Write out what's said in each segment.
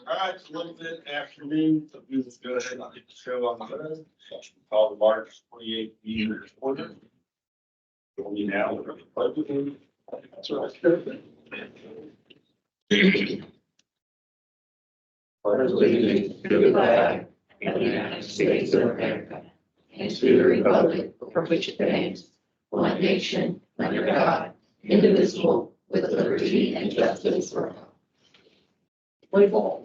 All right, it's a little bit afternoon, so we just go ahead and get the show on the road. Call the March 28th meeting to order. Only now. That's right. Pledge allegiance to the flag of the United States of America and to the republic for which it stands, one nation, under God, indivisible, with liberty and justice for all. Play ball.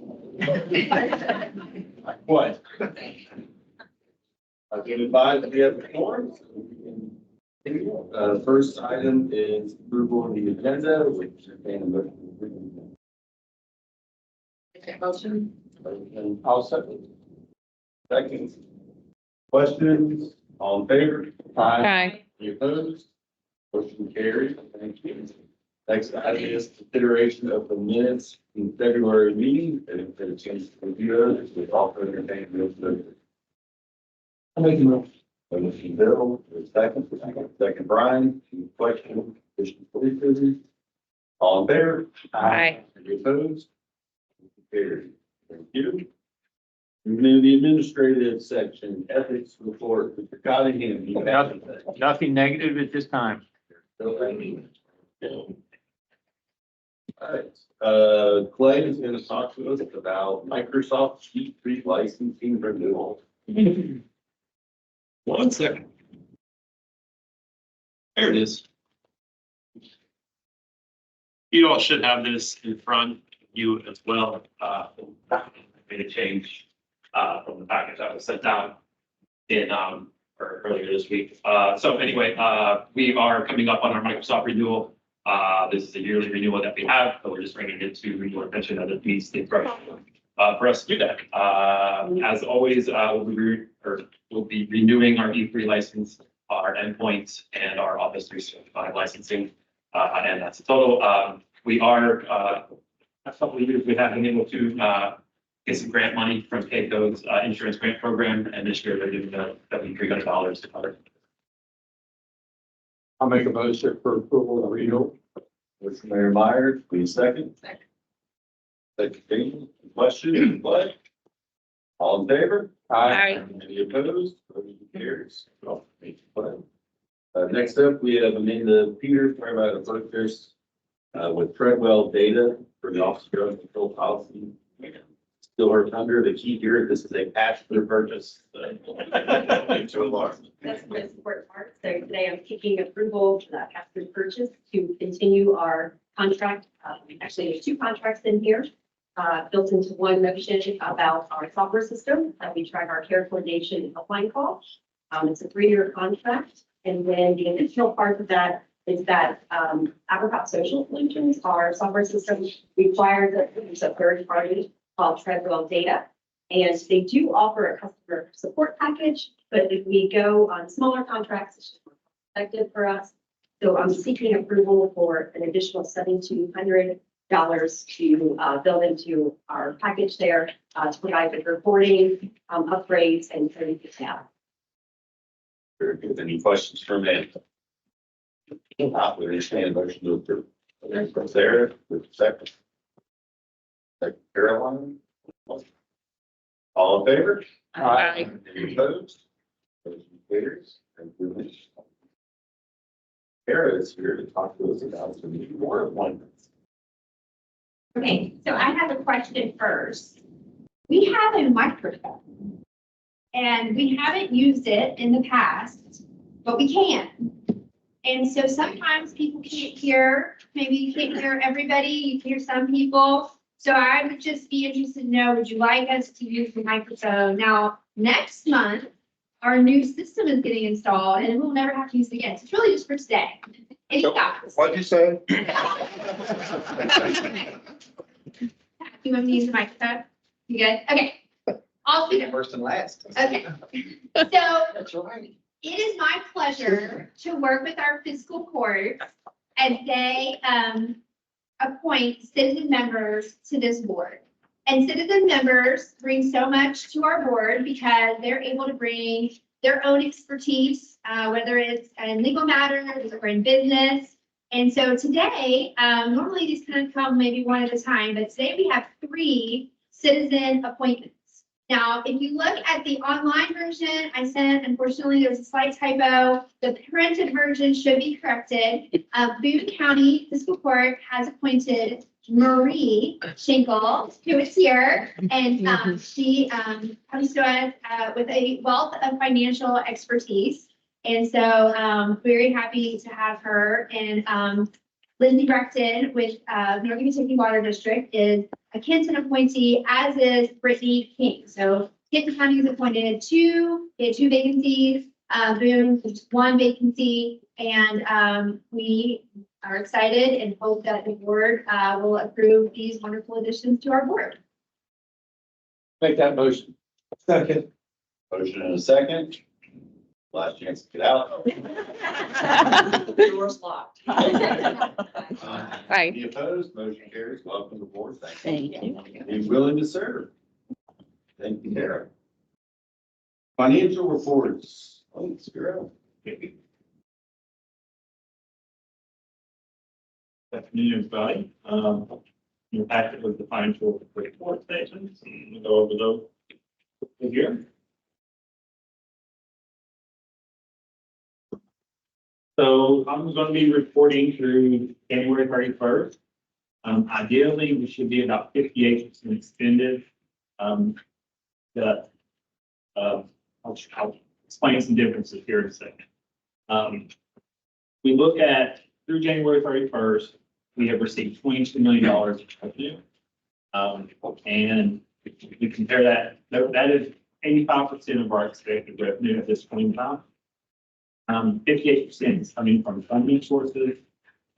What? I've been advised that we have the forms. First item is approval of the agenda, which is a motion. Motion. I'll second. Second. Questions? All in favor? Aye. Any opposed? Motion carried. Thank you. Next item is consideration of the minutes in February meeting. And if there's a chance to review those, we also entertain those. I'll make a motion. Motion Bill, second Brian. Any questions? Questions? All in favor? Aye. Any opposed? Motion carried. Thank you. Moving to the administrative section, ethics report, Mr. Cottingham. You have anything? Nothing negative at this time. All right, Clay is going to talk to us about Microsoft Sheet 3 licensing renewal. 1 second. There it is. You all should have this in front of you as well. I made a change from the package that was sent out in or earlier this week. So anyway, we are coming up on our Microsoft renewal. This is a yearly renewal that we have, but we're just bringing it to your attention as it meets the approach for us to do that. As always, we'll be renewing our E3 license, our endpoints, and our Office 365 licensing, and that's a total. We are a couple of years we have been able to get some grant money from NKADD's insurance grant program, and this year they're giving $300 to cover. I'll make a motion for approval of renewal. Motion Mayor Myers, please second. Second, Dayton. Question, what? All in favor? Aye. Any opposed? Motion carries. Next up, we have Amanda Peters, talking about a purchase with Treadwell data for the Office of Drug Control Policy. Still our thunder, the key here, this is a pass-through purchase. That's the most important part. So today I'm seeking approval for that pass-through purchase to continue our contract. Actually, there's two contracts in here, built into one motion about our software system that we track our care coordination and helpline calls. It's a 3-year contract. And then the additional part of that is that Apricot Social Solutions, our software system, requires that we use a third party called Treadwell Data. And they do offer a customer support package, but if we go on smaller contracts, it's just more effective for us. So I'm seeking approval for an additional $7,200 to build into our package there to provide the reporting, upgrades, and training detail. Very good. Any questions from Amanda? Not with any motion to approve. Sarah, with second. Second, Caroline. All in favor? Aye. Any opposed? Motion carries. Thank you. Sarah is here to talk to us about some new board appointments. Okay, so I have a question first. We have a microphone and we haven't used it in the past, but we can. And so sometimes people can't hear, maybe you can't hear everybody, you can hear some people. So I would just be interested to know, would you like us to use the microphone? Now, next month, our new system is getting installed and we'll never have to use it again. So it's really just for today. Any thoughts? What'd you say? You want me to use the microphone? You good? Okay. I'll do it. First and last. Okay. So That's right. it is my pleasure to work with our fiscal court as they appoint citizen members to this board. And citizen members bring so much to our board because they're able to bring their own expertise, whether it's in legal matters or in business. And so today, normally these kind of come maybe one at a time, but today we have 3 citizen appointments. Now, if you look at the online version I sent, unfortunately, there's a slight typo. The printed version should be corrected. Boone County Fiscal Court has appointed Marie Schenkel, who is here, and she comes to us with a wealth of financial expertise. And so very happy to have her. And Lindsay Brexton with Northern Kentucky Water District is a Kenton appointee, as is Brittany King. So Kenton County is appointed 2, they had 2 vacancies, Boone, just 1 vacancy. And we are excited and hope that the board will approve these wonderful additions to our board. Make that motion. Second. Motion and a second. Last chance to get out. Door's locked. Aye. Any opposed? Motion carries. Welcome to the board. Thank Thank you. Be willing to serve. Thank you, Tara. Financial reports. Oh, Spiro. Afternoon, everybody. Your packet was the financial report statements. We'll go over those here. So I'm going to be reporting through January 31st. Ideally, we should be about 58% expended. I'll explain some differences here in a second. We look at through January 31st, we have received $22 million in revenue. And if we compare that is 85% of our expected revenue at this point in time. 58% is coming from funding sources,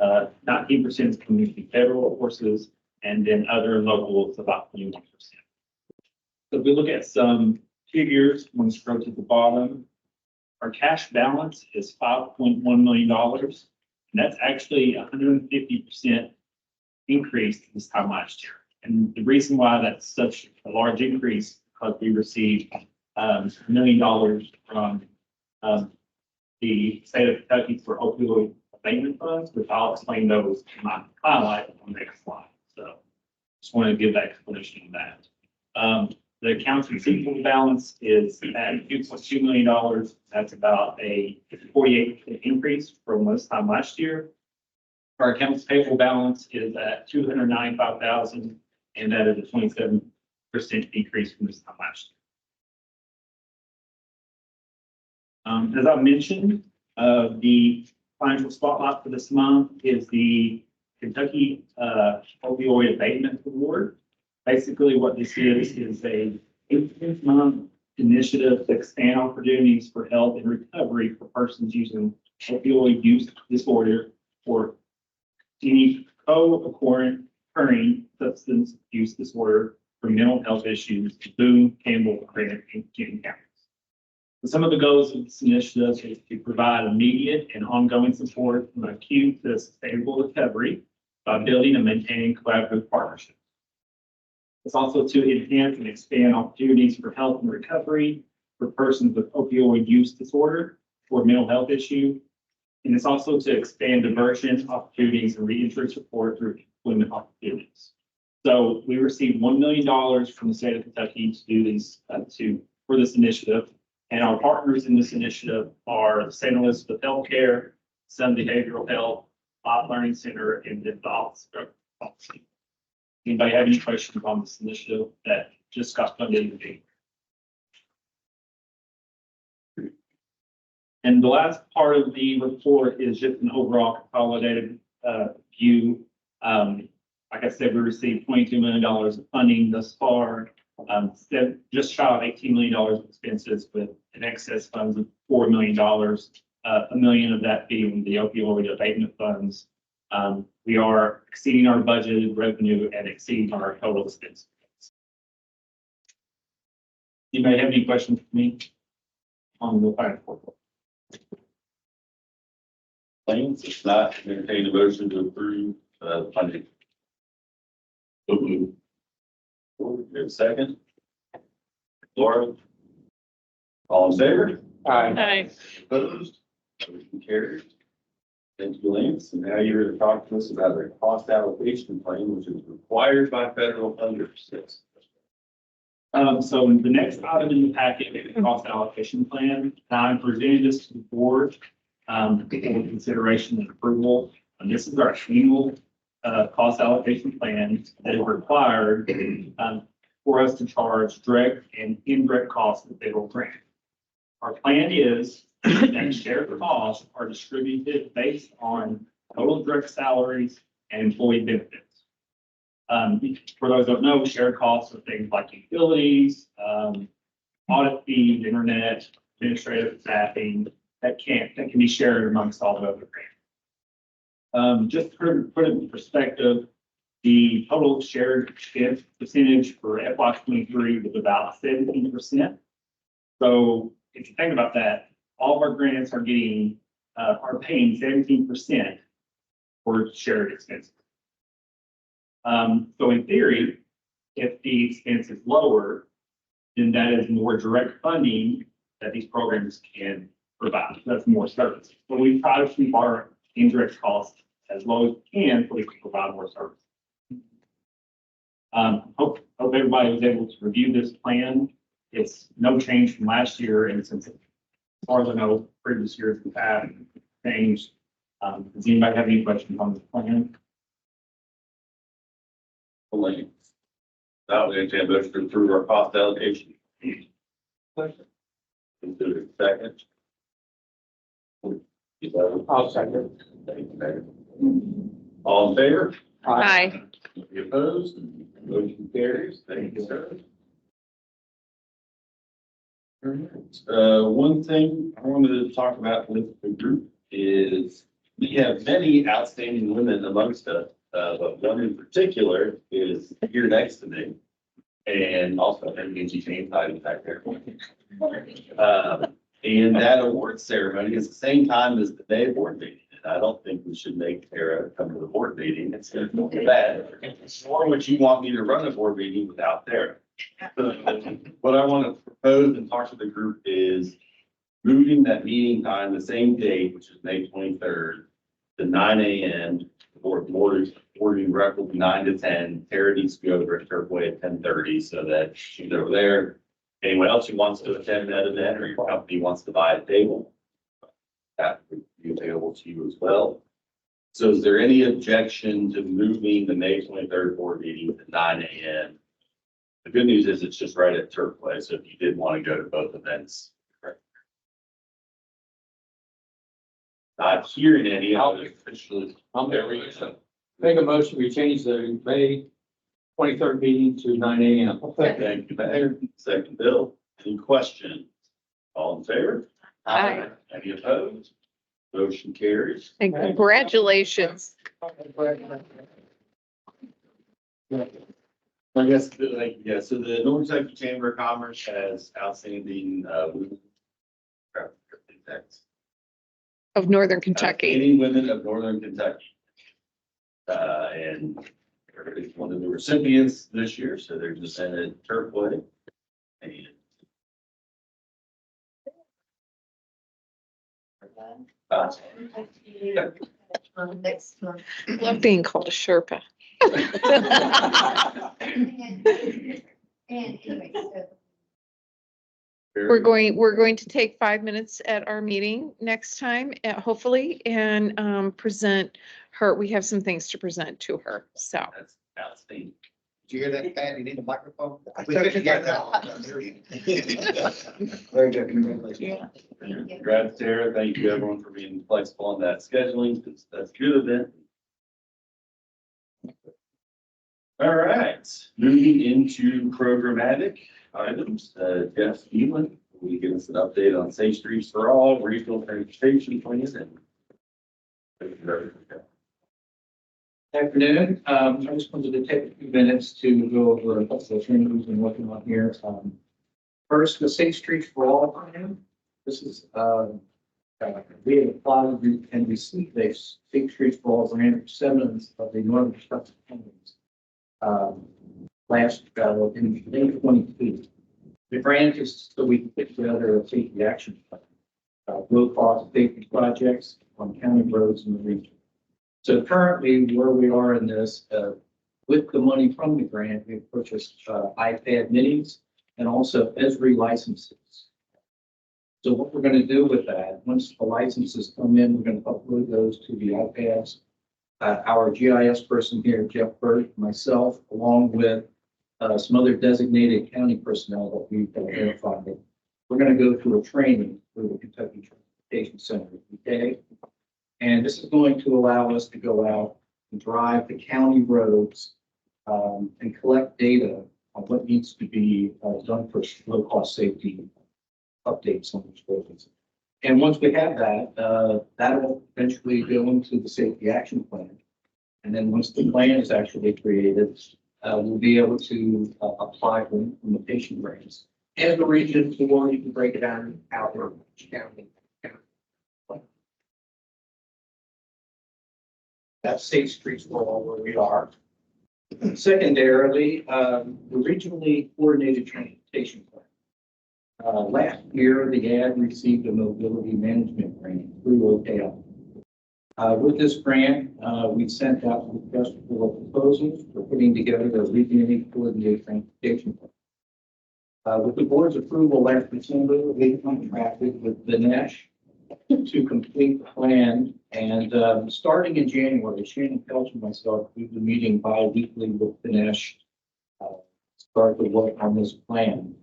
19% is coming from federal sources, and then other and local is about 21%. So if we look at some figures, when we scroll to the bottom, our cash balance is $5.1 million. And that's actually 150% increase this time last year. And the reason why that's such a large increase, because we received $1 million from the state of Kentucky for opioid abatement funds, which I'll explain those in my highlight on the next slide. So just want to give that explanation on that. The accounts receivable balance is at $2.2 million. That's about a 48% increase from this time last year. Our accounts payable balance is at $295,000, and that is a 27% decrease from this time last year. As I mentioned, the financial spotlight for this month is the Kentucky Opioid Abatement Award. Basically, what this is a 18-month initiative to expand opportunities for health and recovery for persons using opioid use disorder or any co-occurring substance use disorder for mental health issues in Boone, Campbell, Grant, and Kenton counties. Some of the goals of this initiative is to provide immediate and ongoing support from acute to sustainable recovery by building and maintaining collaborative partnerships. It's also to enhance and expand opportunities for health and recovery for persons with opioid use disorder or mental health issue. And it's also to expand diversion opportunities and reentry support through employment opportunities. So we received $1 million from the state of Kentucky to do these for this initiative. And our partners in this initiative are the St. Elizabeth Healthcare, Sun Behavioral Health, Life Learning Center, and the Office of Policy. Anybody have any questions on this initiative that just got funded in June? And the last part of the report is just an overall consolidated view. Like I said, we received $22 million of funding thus far. Just shy of $18 million of expenses with an excess funds of $4 million, $1 million of that being the opioid abatement funds. We are exceeding our budgeted revenue and exceeding our total expense. Anybody have any questions for me on the financial report? Claims, if not, entertain a motion to approve funding. So moved. We have a second. Laura? All in favor? Aye. Opposed? Motion carries. Thank you, Lance. And now you're to talk to us about a cost allocation plan, which is required by federal funders. So the next item in the packet is the cost allocation plan. Now I'm presenting this to the board, for consideration and approval. And this is our annual, cost allocation plan that is required, for us to charge direct and indirect costs of the federal grant. Our plan is that shared costs are distributed based on total direct salaries and employee benefits. For those that don't know, shared costs are things like utilities, audit fees, internet, administrative staffing, that can be shared amongst all the other grants. Just to put it in perspective, the total shared expense percentage for FY 23 was about 17%. So if you think about that, all of our grants are getting, are paying 17% for shared expenses. So in theory, if the expense is lower, then that is more direct funding that these programs can provide. That's more service. So we try to keep our indirect costs as low as we can so we can provide more service. Hope everybody was able to review this plan. It's no change from last year, and since, as far as I know, previous years have had changed. Does anybody have any questions on the plan? Lance. Now we're going to motion to approve our cost allocation. Consider it second. I'll second. Thank you, Mayor. All in favor? Aye. Any opposed? Motion carries. Thank you, sir. All right. One thing I wanted to talk about with the group is we have many outstanding women amongst us, but one in particular is here next to me. And also, Angie James hiding back there. And that award ceremony is the same time as the day board meeting. And I don't think we should make Tara come to the board meeting. It's bad. Nor would you want me to run a board meeting without Tara. What I want to propose and talk to the group is moving that meeting time, the same date, which is May 23rd, to 9 a.m. Boarding rep will be 9 to 10. Tara needs to go over to Turfway at 10:30 so that she's over there. Anyone else who wants to attend that event or your company wants to buy a table, that would be available to you as well. So is there any objection to moving the May 23rd board meeting to 9 a.m.? The good news is it's just right at Turfway, so if you did want to go to both events. Not hearing any. I'll make a motion, we change the May 23rd meeting to 9 a.m. Thank you, Mayor. Second, Bill. Any questions? All in favor? Aye. Any opposed? Motion carries. And congratulations. I guess, yeah, so the North Kentucky Chamber of Commerce has outstanding, Of Northern Kentucky. Outstanding women of Northern Kentucky. And everybody's one of the recipients this year, so they're just sent at Turfway. And Next month. Love being called a Sherpa. And anyway, so We're going to take 5 minutes at our meeting next time, hopefully, and present her. We have some things to present to her, so. That's outstanding. Did you hear that, Pat? You need a microphone? Very good. Congratulations. Congrats, Tara. Thank you, everyone, for being flexible on that scheduling. That's good event. All right, moving into programmatic items. Jeff Elan, will you give us an update on Safe Streets for All, regional transportation plans and. Afternoon. I just wanted to take a few minutes to go over a couple of things we've been working on here. First, the Safe Streets for All plan. This is, we have applied and received a Safe Streets for All grant for 7 of the Northern Kentucky counties. Last, in May 22. The grant is so we can put together a safety action plan. Low cost safety projects on county roads in the region. So currently, where we are in this, with the money from the grant, we've purchased iPad minis and also Esri licenses. So what we're going to do with that, once the licenses come in, we're going to upload those to the iPads. Our GIS person here, Jeff Burt, myself, along with some other designated county personnel that we've identified. We're going to go through a training through the Kentucky Transportation Center, okay? And this is going to allow us to go out and drive the county roads and collect data on what needs to be done for low-cost safety updates on these roads. And once we have that, that will eventually go into the safety action plan. And then once the plan is actually created, we'll be able to apply for implementation grants. And the region, or you can break it down out there, county. That's Safe Streets for All where we are. Secondarily, the regionally coordinated transportation plan. Last year, the NKADD received a mobility management grant through NKADD. With this grant, we sent out a request for proposals for putting together a regionally coordinated transportation plan. With the board's approval last December, we contracted with Dinesh to complete the plan. And starting in January, Shannon Pelch and myself, we've been meeting bi-weekly with Dinesh, start to work on this plan.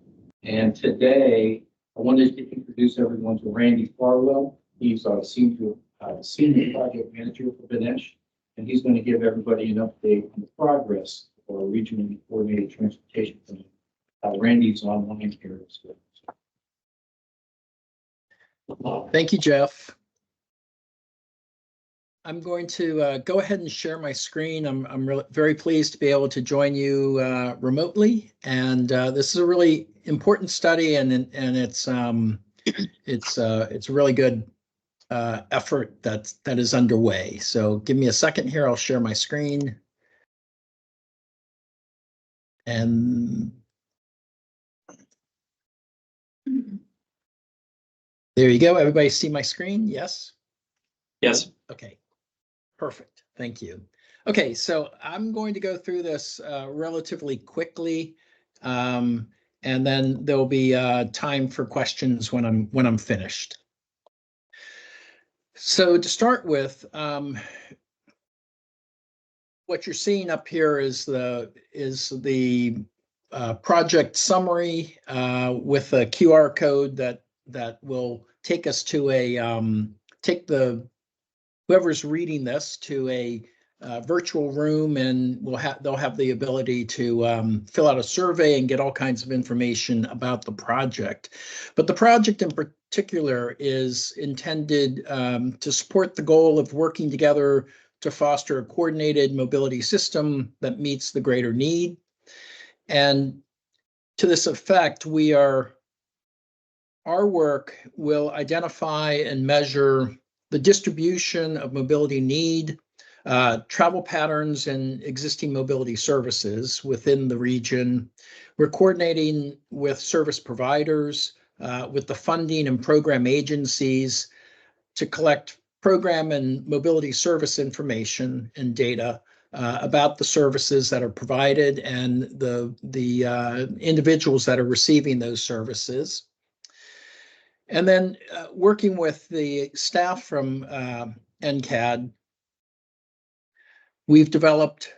And today, I wanted to introduce everyone to Randy Farwell. He's our senior project manager for Dinesh, and he's going to give everybody an update on the progress of our regionally coordinated transportation plan. Randy's online here as well. Thank you, Jeff. I'm going to go ahead and share my screen. I'm very pleased to be able to join you remotely, and this is a really important study, and it's a really good effort that is underway. So give me a second here. I'll share my screen, and there you go. Everybody see my screen? Yes. Yes. Okay. Perfect. Thank you. Okay, so I'm going to go through this relatively quickly, and then there'll be time for questions when I'm finished. So to start with, what you're seeing up here is the project summary with a QR code that will take us to whoever's reading this to a virtual room, and they'll have the ability to fill out a survey and get all kinds of information about the project. But the project in particular is intended to support the goal of working together to foster a coordinated mobility system that meets the greater need. And to this effect, our work will identify and measure the distribution of mobility need, travel patterns and existing mobility services within the region. We're coordinating with service providers, with the funding and program agencies to collect program and mobility service information and data about the services that are provided and the individuals that are receiving those services. And then working with the staff from NKADD, we've developed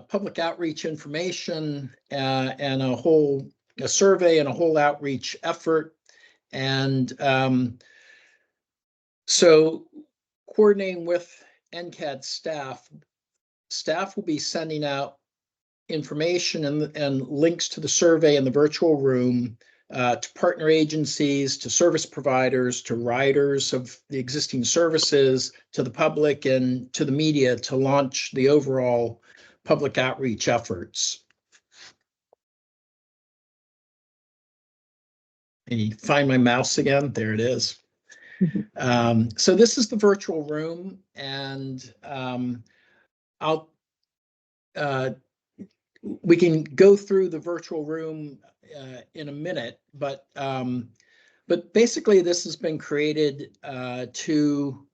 public outreach information and a survey and a whole outreach effort. And so coordinating with NKADD staff will be sending out information and links to the survey in the virtual room to partner agencies, to service providers, to riders of the existing services, to the public and to the media to launch the overall public outreach efforts. And you find my mouse again? There it is. So this is the virtual room, and we can go through the virtual room in a minute, but basically this has been created to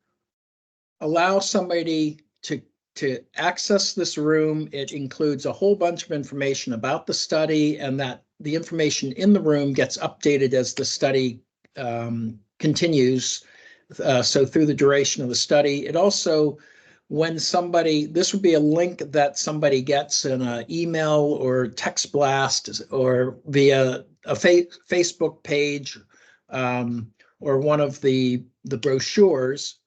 allow somebody to access this room. It includes a whole bunch of information about the study, and that the information in the room gets updated as the study continues. So through the duration of the study. It also, when somebody, this would be a link that somebody gets in an email or text blast or via a Facebook page, or one of the brochures.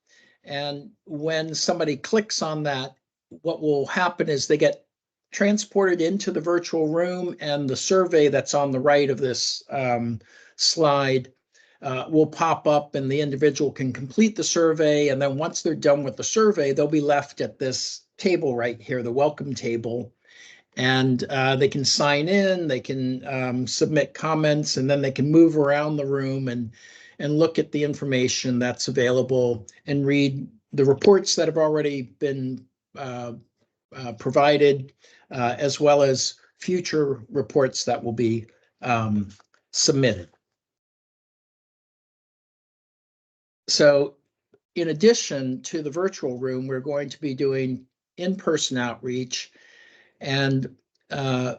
And when somebody clicks on that, what will happen is they get transported into the virtual room, and the survey that's on the right of this slide will pop up, and the individual can complete the survey. And then once they're done with the survey, they'll be left at this table right here, the welcome table. And they can sign in, they can submit comments, and then they can move around the room and look at the information that's available and read the reports that have already been provided, as well as future reports that will be submitted. So in addition to the virtual room, we're going to be doing in-person outreach, and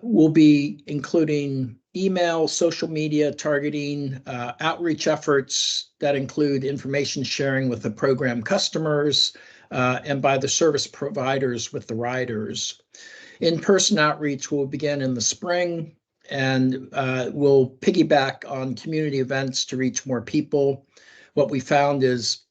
we'll be including email, social media targeting, outreach efforts that include information sharing with the program customers and by the service providers with the riders. In-person outreach will begin in the spring, and we'll piggyback on community events to reach more people. What we found is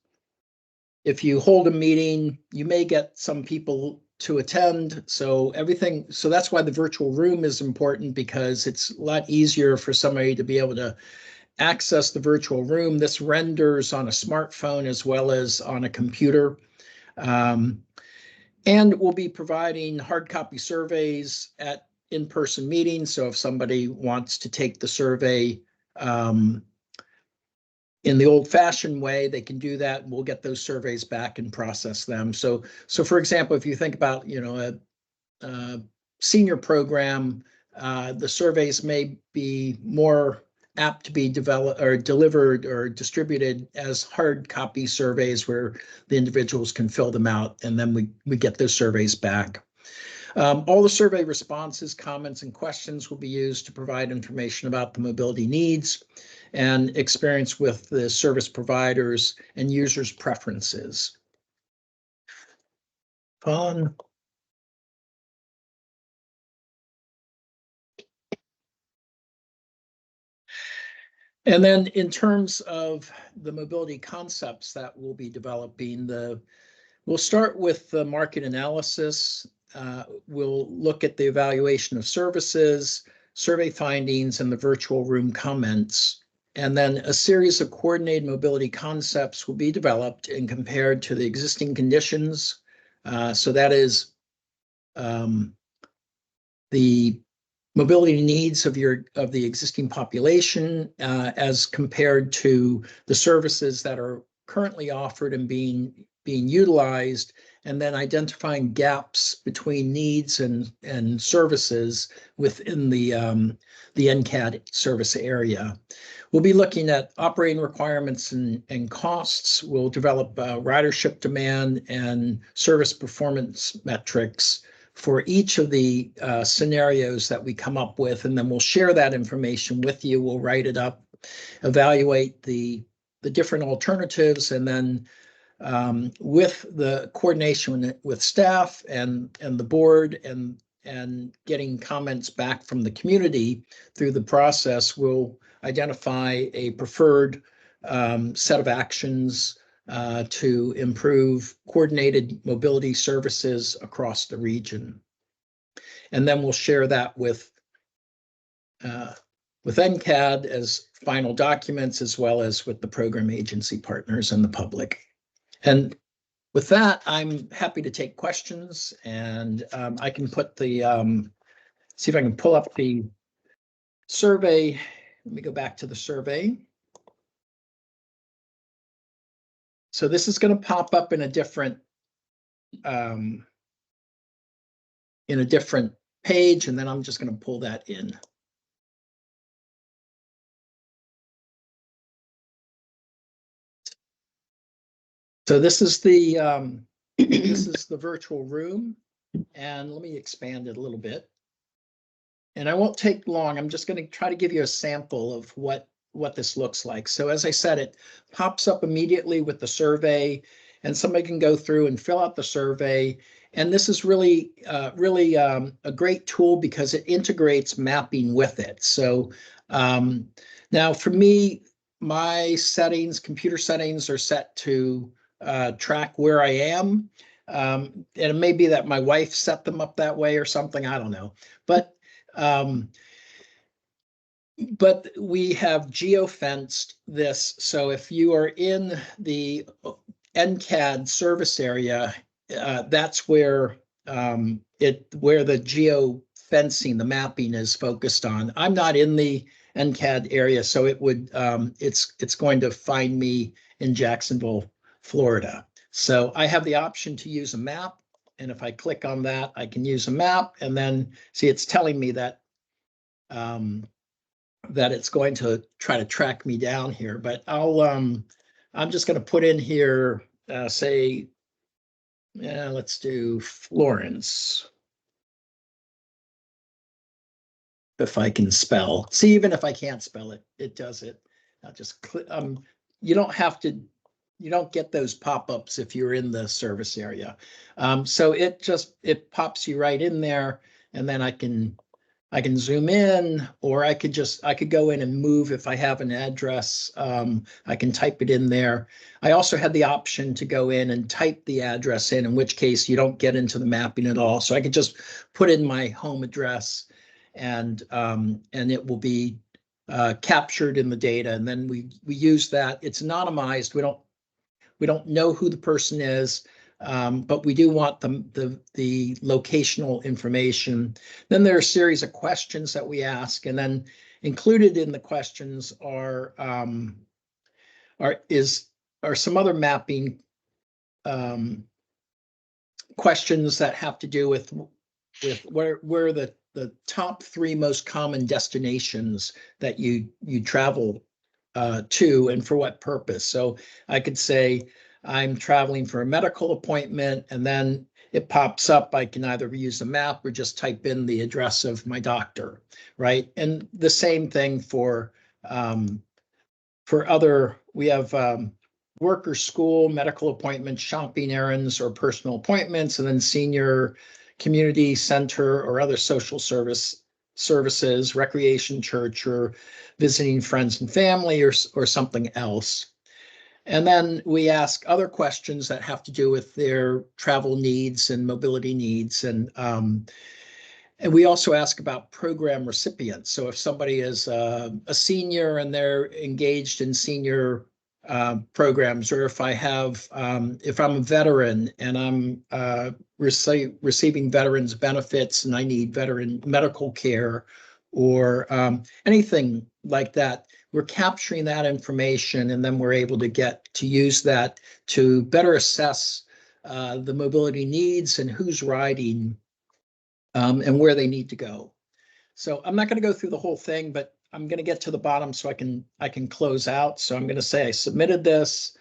if you hold a meeting, you may get some people to attend. So that's why the virtual room is important, because it's a lot easier for somebody to be able to access the virtual room. This renders on a smartphone as well as on a computer. And we'll be providing hard copy surveys at in-person meetings. So if somebody wants to take the survey in the old-fashioned way, they can do that. We'll get those surveys back and process them. So for example, if you think about, a senior program, the surveys may be more apt to be developed or delivered or distributed as hard copy surveys where the individuals can fill them out, and then we get those surveys back. All the survey responses, comments, and questions will be used to provide information about the mobility needs and experience with the service providers and users' preferences. Fun. And then in terms of the mobility concepts that we'll be developing, we'll start with the market analysis. We'll look at the evaluation of services, survey findings, and the virtual room comments. And then a series of coordinated mobility concepts will be developed and compared to the existing conditions. So that is the mobility needs of the existing population as compared to the services that are currently offered and being utilized, and then identifying gaps between needs and services within the NKADD service area. We'll be looking at operating requirements and costs. We'll develop ridership demand and service performance metrics for each of the scenarios that we come up with, and then we'll share that information with you. We'll write it up, evaluate the different alternatives, and then with the coordination with staff and the board and getting comments back from the community through the process, we'll identify a preferred set of actions to improve coordinated mobility services across the region. And then we'll share that with NKADD as final documents, as well as with the program agency partners and the public. And with that, I'm happy to take questions, and I can put see if I can pull up the survey. Let me go back to the survey. So this is going to pop up in a different page, and then I'm just going to pull that in. So this is the This is the virtual room. And let me expand it a little bit. And I won't take long. I'm just going to try to give you a sample of what this looks like. So as I said, it pops up immediately with the survey, and somebody can go through and fill out the survey. And this is really a great tool because it integrates mapping with it. So now for me, my settings, computer settings are set to track where I am. And it may be that my wife set them up that way or something, I don't know. But we have geo-fenced this. So if you are in the NKADD service area, that's where where the geo-fencing, the mapping is focused on. I'm not in the NKADD area, so it would it's going to find me in Jacksonville, Florida. So I have the option to use a map. And if I click on that, I can use a map, and then see it's telling me that that it's going to try to track me down here. But I'm just going to put in here, say, let's do Florence. If I can spell. See, even if I can't spell it, it does it. I'll just click. You don't have to. You don't get those pop-ups if you're in the service area. So it pops you right in there, and then I can zoom in, or I could go in and move if I have an address. I can type it in there. I also had the option to go in and type the address in which case you don't get into the mapping at all. So I could just put in my home address, and it will be captured in the data, and then we use that. It's anonymized. We don't know who the person is, but we do want the locational information. Then there are a series of questions that we ask, and then included in the questions are some other mapping questions that have to do with where the top 3 most common destinations that you travel to, and for what purpose. So I could say I'm traveling for a medical appointment, and then it pops up. I can either use a map or just type in the address of my doctor, right? And the same thing for other, we have work or school, medical appointments, shopping errands, or personal appointments, and then senior, community center, or other social services, recreation, church, or visiting friends and family, or something else. And then we ask other questions that have to do with their travel needs and mobility needs. And we also ask about program recipients. So if somebody is a senior and they're engaged in senior programs, or if if I'm a veteran and I'm receiving veterans benefits and I need veteran medical care, or anything like that, we're capturing that information, and then we're able to use that to better assess the mobility needs and who's riding and where they need to go. So I'm not going to go through the whole thing, but I'm going to get to the bottom so I can close out. So I'm going to say I submitted this,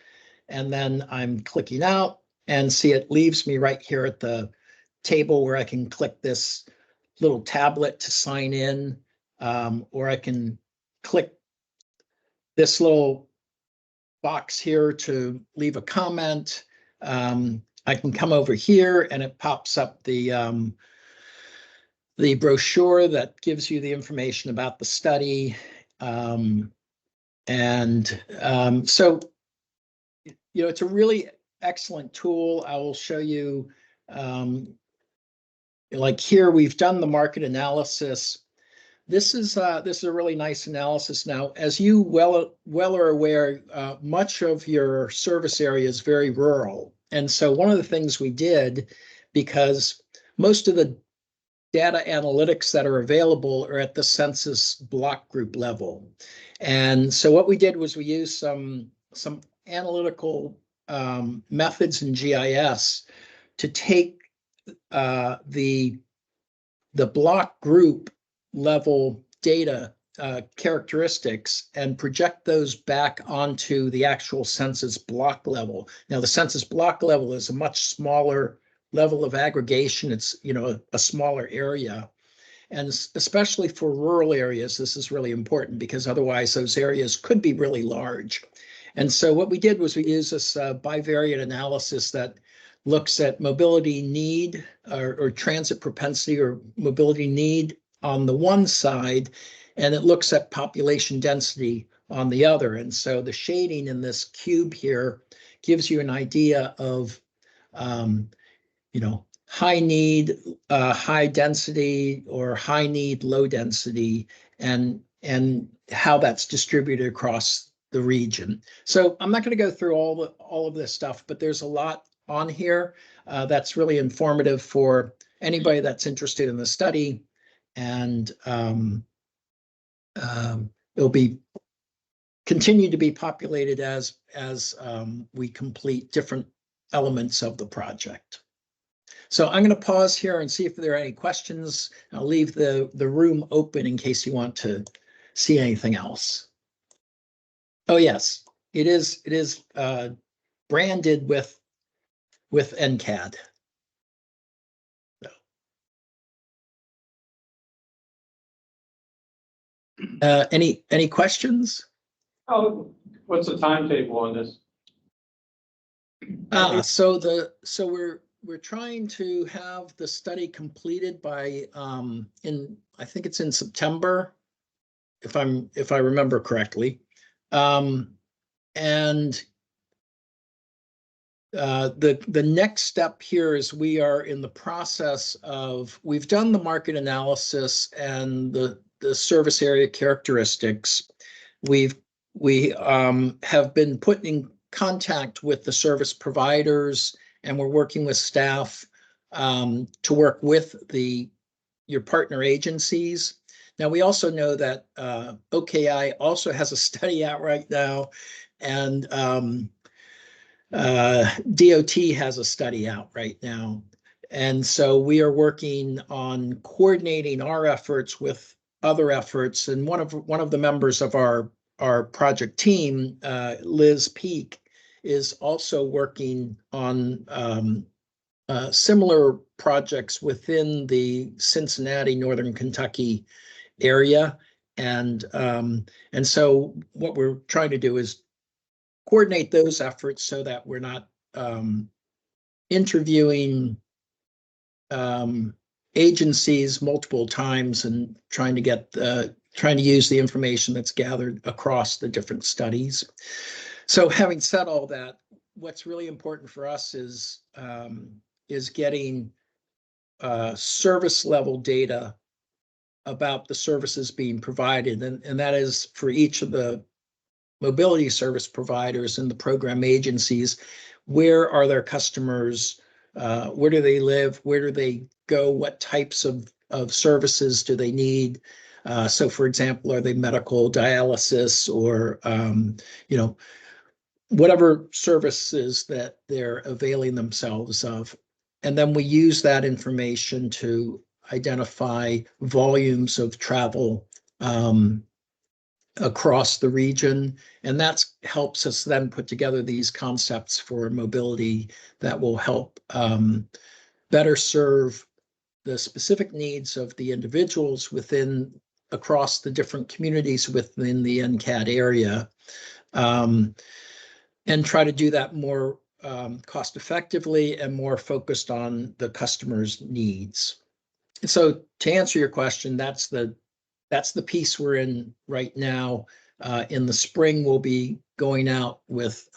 and then I'm clicking out, and see it leaves me right here at the table where I can click this little tablet to sign in, or I can click this little box here to leave a comment. I can come over here, and it pops up the brochure that gives you the information about the study. So, it's a really excellent tool. I will show you, like here, we've done the market analysis. This is a really nice analysis. Now, as you well are aware, much of your service area is very rural. And so one of the things we did, because most of the data analytics that are available are at the census block group level. And so what we did was we used some analytical methods in GIS to take the block group level data characteristics and project those back onto the actual census block level. Now, the census block level is a much smaller level of aggregation. It's, you know, a smaller area. And especially for rural areas, this is really important because otherwise those areas could be really large. And so what we did was we used this bivariate analysis that looks at mobility need or transit propensity or mobility need on the one side, and it looks at population density on the other. And so the shading in this cube here gives you an idea of, you know, high need, high density, or high need, low density, and how that's distributed across the region. So I'm not going to go through all of this stuff, but there's a lot on here that's really informative for anybody that's interested in the study, and it'll be continue to be populated as we complete different elements of the project. So I'm going to pause here and see if there are any questions. I'll leave the room open in case you want to see anything else. Oh, yes, it is branded with NKADD. So. Any questions? Oh, what's the timetable on this? So we're trying to have the study completed by I think it's in September, if I remember correctly. And the next step here is we are in the process of, we've done the market analysis and the service area characteristics. We have been put in contact with the service providers, and we're working with staff to work with your partner agencies. Now, we also know that OKI also has a study out right now, and DOT has a study out right now. And so we are working on coordinating our efforts with other efforts. And one of the members of our project team, Liz Peak, is also working on similar projects within the Cincinnati, Northern Kentucky area. And so what we're trying to do is coordinate those efforts so that we're not interviewing agencies multiple times and trying to use the information that's gathered across the different studies. So having said all that, what's really important for us is getting service level data about the services being provided, and that is for each of the mobility service providers and the program agencies. Where are their customers? Where do they live? Where do they go? What types of services do they need? So, for example, are they medical, dialysis, or whatever services that they're availing themselves of? And then we use that information to identify volumes of travel across the region. And that helps us then put together these concepts for mobility that will help better serve the specific needs of the individuals across the different communities within the NKADD area, and try to do that more cost effectively and more focused on the customer's needs. So to answer your question, that's the piece we're in right now. In the spring, we'll be going out with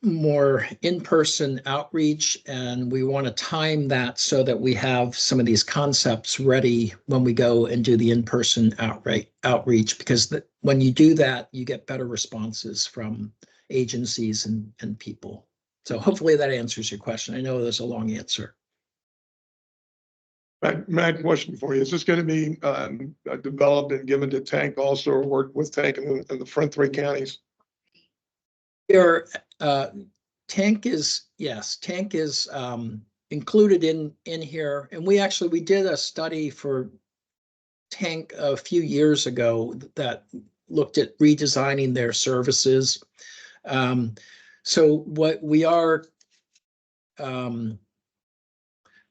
more in-person outreach, and we want to time that so that we have some of these concepts ready when we go and do the in-person outreach, because when you do that, you get better responses from agencies and people. So hopefully that answers your question. I know there's a long answer. My question for you, is this going to be developed and given to Tank also, or work with Tank in the front three counties? Tank is included in here, and we did a study for tank a few years ago that looked at redesigning their services. So what we are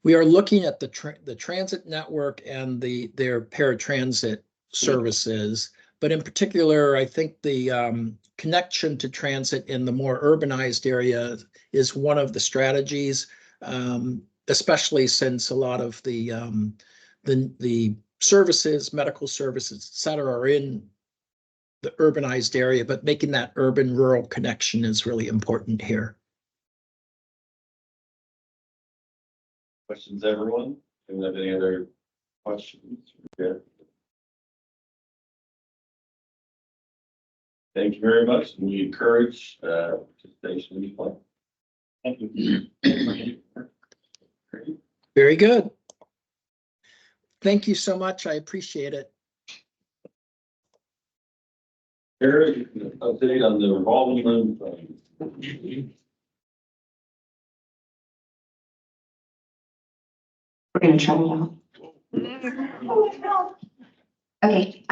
looking at the transit network and their paratransit services. But in particular, I think the connection to transit in the more urbanized area is one of the strategies, especially since a lot of the services, medical services, et cetera, are in the urbanized area, but making that urban-rural connection is really important here. Questions, everyone? Do you have any other questions? Good. Thank you very much. And we encourage participation in the plan. Thank you. Very good. Thank you so much. I appreciate it. Eric, update on the revolving loan fund. We're gonna try it out. Okay,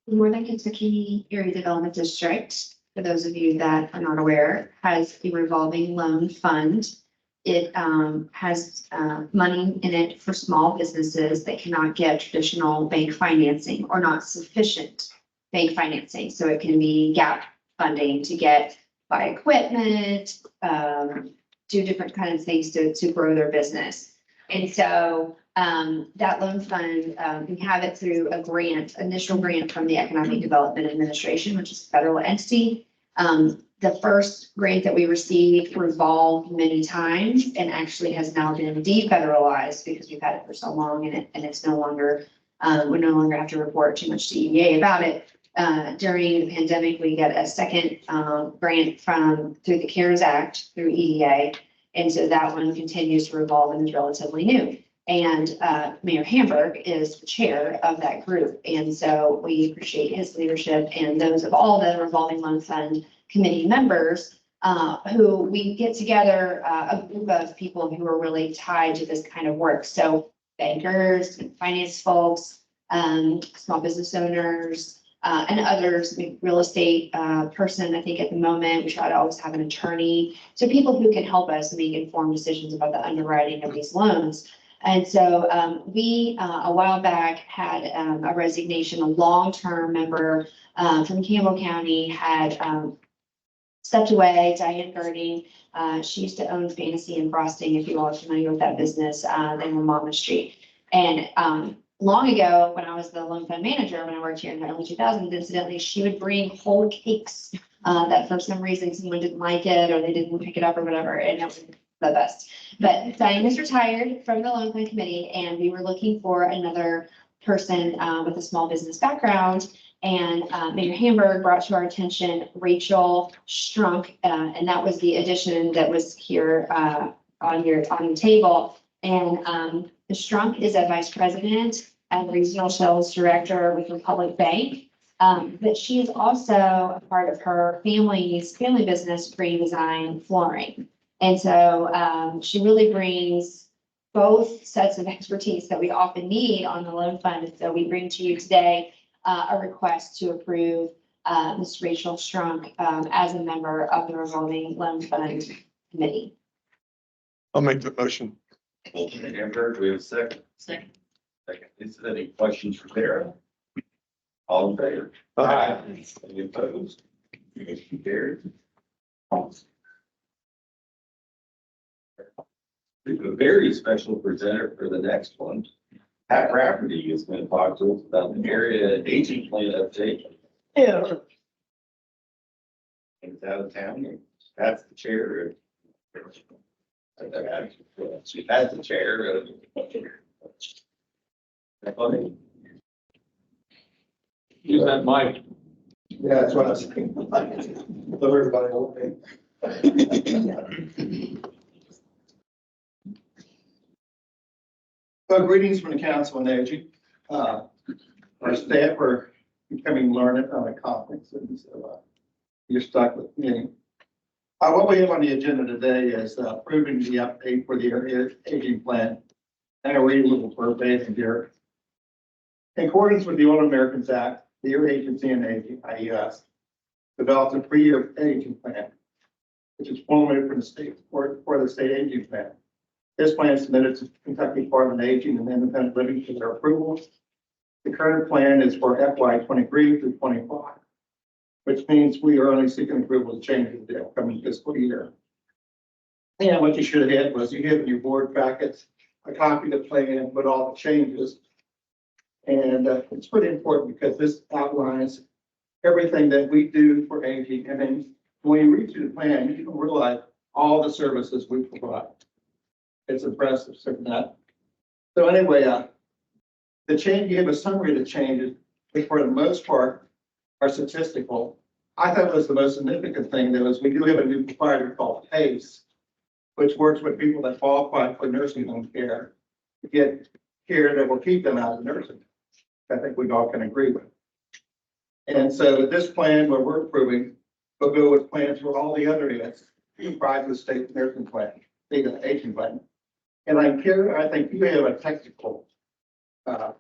Northern Kentucky Area Development District, for those of you that are not aware, has a revolving loan fund. It has money in it for small businesses that cannot get traditional bank financing or not sufficient bank financing. So it can be gap funding to buy equipment, do different kinds of things to grow their business. And so that loan fund, we have it through a initial grant from the Economic Development Administration, which is a federal entity. The first grant that we received revolved many times and actually has now been defederalized because we've had it for so long and it's no longer, we no longer have to report too much to EDA about it. During the pandemic, we get a second grant through the CARES Act through EDA. And so that one continues to revolve and is relatively new. And Mayor Hamburg is the chair of that group. And so we appreciate his leadership and those of all the revolving loan fund committee members who we get together, a group of people who are really tied to this kind of work. So bankers, finance folks, small business owners, and others, real estate person. I think at the moment, we try to always have an attorney. So people who can help us make informed decisions about the underwriting of these loans. And so we, a while back, had a resignation. A long-term member from Campbell County had stepped away, Diane Girding. She used to own Fantasy and Frosting, if you all are familiar with that business. They were Mama Street. And long ago, when I was the loan fund manager, when I worked here in the early 2000s, incidentally, she would bring whole cakes that for some reason someone didn't like it or they didn't pick it up or whatever. And it was the best. But Diane is retired from the loan fund committee and we were looking for another person with a small business background. And Mayor Hamburg brought to our attention Rachel Strunk, and that was the addition that was here on the table. And Strunk is a vice president and regional sales director with Republic Bank. But she is also a part of her family business, Green Design Flooring. And so she really brings both sets of expertise that we often need on the loan fund. And so we bring to you today a request to approve Ms. Rachel Strunk as a member of the revolving loan fund committee. I'll make the motion. Amber, do we have a second? Second. Is there any questions for Sarah? All in favor? Aye. Any opposed? Motion carried. We have a very special presenter for the next one. Pat Rafferty is going to talk to us about the area aging plan update. Yeah. It's out of town. That's the chair. She has the chair. Funny. Use that mic. Yeah, that's what I was thinking. So everybody okay. Well, greetings from the Council on Aging. Our staff are becoming learned on a conference, and so you're stuck with me. What we have on the agenda today is approving the update for the area aging plan. I'm going to read a little verbatim here. In accordance with the Older Americans Act, the Your Agency and Aging, IES, developed a 3-year aging plan, which is formulated for the state, for the state aging plan. This plan is submitted to Kentucky Department of Aging and Independent Living for their approval. The current plan is for FY 23 through 25, which means we are only seeking approval to change the upcoming fiscal year. And what you should have had was you have in your board packets a copy of the plan with all the changes. And it's pretty important because this outlines everything that we do for aging. And then when you read through the plan, you can realize all the services we provide. It's impressive, certainly that. So anyway, the change, you have a summary of the changes, which for the most part are statistical. I thought was the most significant thing that was we do have a new provider called PACE, which works with people that qualify for nursing home care to get care that will keep them out of nursing. I think we all can agree with. And so this plan, what we're approving, will go with plans for all the other units, comprise the state nursing plan, the aging plan. And I think you have a technical I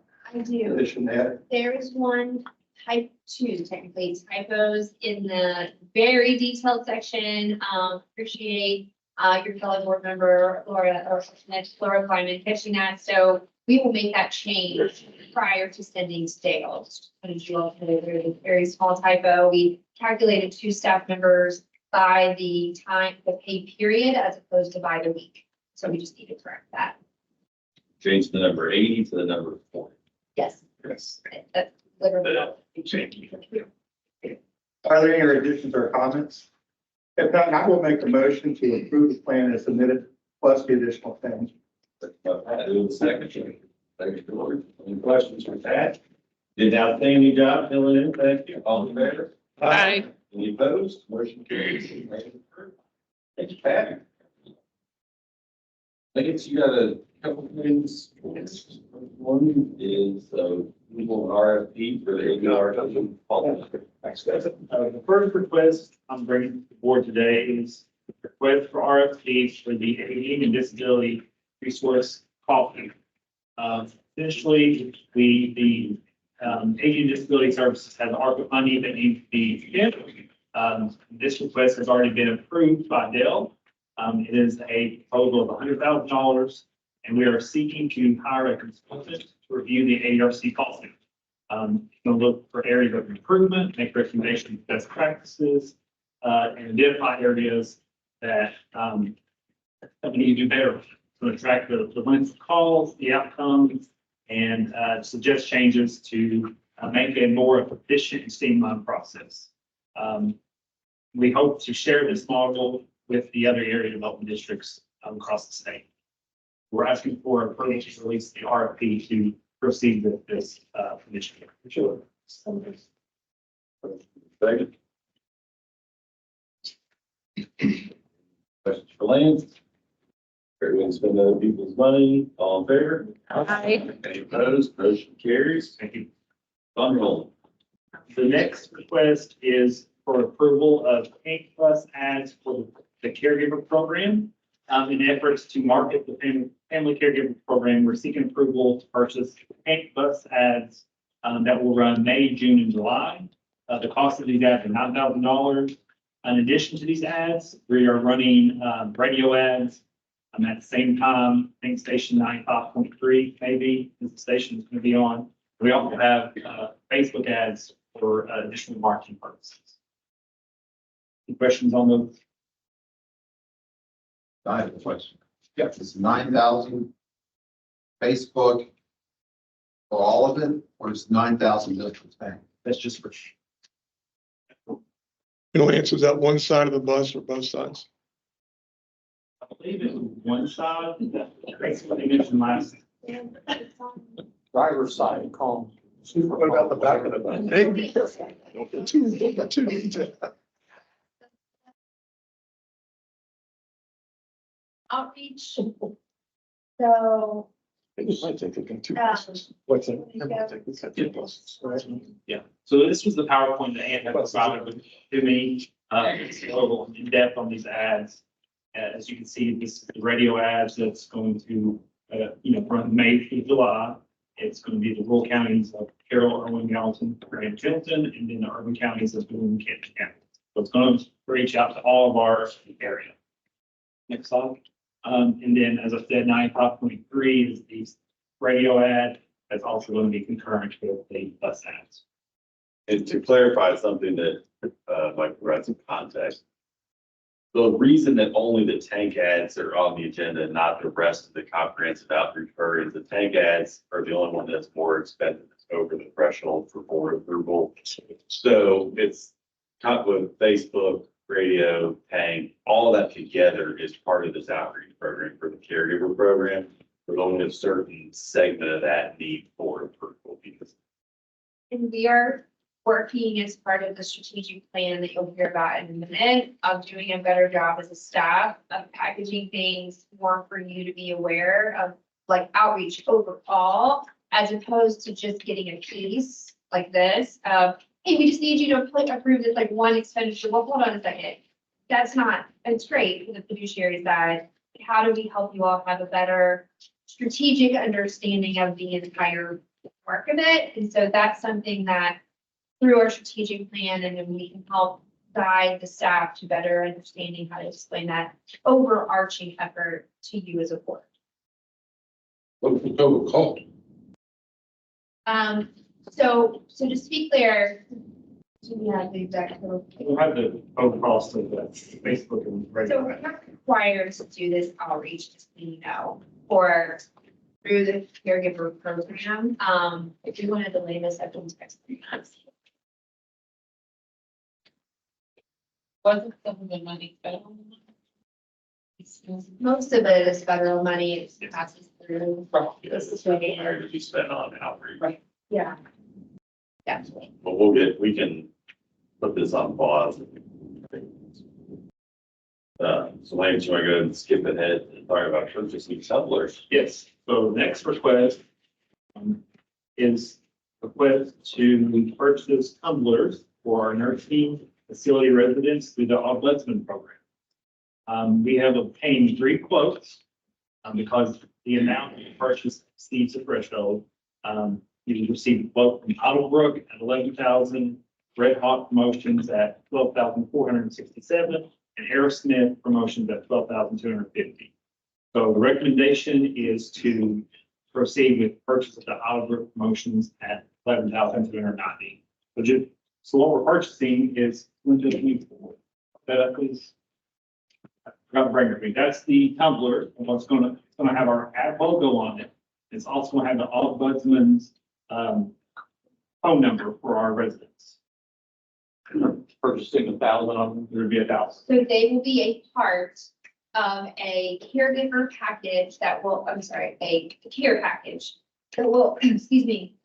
do. position there. There is one type 2, technically typos in the very detailed section. Appreciate your fellow board member, Laura Kleiman catching that. So we will make that change prior to sending to Dale. There's a very small typo. We calculated 2 staff members by the time, the pay period, as opposed to by the week. So we just need to correct that. Change the number 80 to the number 40. Yes. Yes. That's literally. Are there any additions or comments? If not, I will make a motion to approve the plan as submitted, plus the additional things. Pat, do the second. Thank you, George. Any questions for Pat? Did an outstanding job filling in. Thank you. All in favor? Aye. Any opposed? Motion carries. Thank you, Pat. I guess you got a couple of things. One is legal RFP for the ADR. The first request I'm bringing to the board today is request for RFP for the Aging and Disability Resource Coffee. Essentially, the Aging and Disability Services has ARPA money that needs to be spent. This request has already been approved by Dell. It is a total of $100,000, and we are seeking to hire a consultant to review the ARC costing. We'll look for areas of improvement, make recommendations, best practices, and identify areas that we need to do better to attract the length of calls, the outcomes, and suggest changes to make a more efficient and streamlined process. We hope to share this model with the other area development districts across the state. We're asking for approval to release the RFP to proceed with this initiative. Sure. Second. Questions for Lance? Everyone's spend other people's money. All in favor? Aye. Any opposed? Motion carries. Thank you. Fund roll. The next request is for approval of Pink Plus ads for the caregiver program. In efforts to market the family caregiver program, we're seeking approval to purchase Pink Plus ads that will run May, June, and July. The cost of these ads are $9,000. In addition to these ads, we are running radio ads at the same time. I think station 95.3 maybe is the station is going to be on. We also have Facebook ads for additional marketing purposes. Any questions on those? I have a question. Yes, it's 9,000 Facebook for all of it, or it's 9,000 different things? That's just for. Lance, is that one side of the bus or both sides? I believe it was one side. That's what they mentioned last. Driver's side, calm. What about the back of the bus? Hey, don't get too detailed. Outreach. So, It might take it in 2 Yeah. buses. What's it? It might take this in 2 buses. Yeah, so this was the PowerPoint that Ann had provided to me. It's a little in depth on these ads. As you can see, this is the radio ads that's going to, run May through July. It's going to be the rural counties of Carroll, Irwin, Gallatin, Grand Chilton, and then the urban counties of Boone, Kent County. So it's going to reach out to all of our area. Next slide. And then, as I said, 95.3 is the radio ad. That's also going to be concurrent with the bus ads. And to clarify something that, Mike provides some context. The reason that only the tank ads are on the agenda and not the rest of the comprehensive outreach programs, the tank ads are the only one that's more expensive. It's over the threshold for board approval. So it's kind of with Facebook, radio, tank, all of that together is part of this outreach program for the caregiver program. There's only a certain segment of that need for approval because And we are working as part of the strategic plan that you'll hear about in a minute of doing a better job as a staff of packaging things more for you to be aware of, like outreach overall, as opposed to just getting a piece like this of, hey, we just need you to approve this like one expenditure. Well, hold on a second. That's not, it's great for the fiduciary side. How do we help you all have a better strategic understanding of the entire work of it? And so that's something that through our strategic plan, and then we can help guide the staff to better understanding how to explain that overarching effort to you as a board. What's the total cost? So just to be clear, do we have the exact total? We'll have the total cost of the Facebook and So radio. we're not required to do this outreach, just so you know, or through the caregiver program. If you want to delay this, I can text you. Wasn't some of the money federal? Most of it is federal money. It passes through. this is what to be spent on outreach. Yeah. Definitely. But we can put this on pause. So Lance, you want to go ahead and skip ahead and talk about purchasing tumblers? Yes, so next request is request to purchase tumblers for our nursing facility residents through the ombudsman program. We have obtained 3 quotes because the amount of purchase exceeds the threshold. You received a quote from Ottlebrook at 11,000, Red Hawk Promotions at 12,467, and Aerosmith Promotions at 12,250. So the recommendation is to proceed with purchase of the Ottlebrook Promotions at 11,290. So what we're purchasing is that is. I forgot to bring it with me. That's the tumbler, and it's gonna have our ad logo on it. It's also gonna have the ombudsman's phone number for our residents. Purchasing 1,000 of them, there'd be 1,000. So they will be a part of a caregiver package that will, a care package that will, excuse me,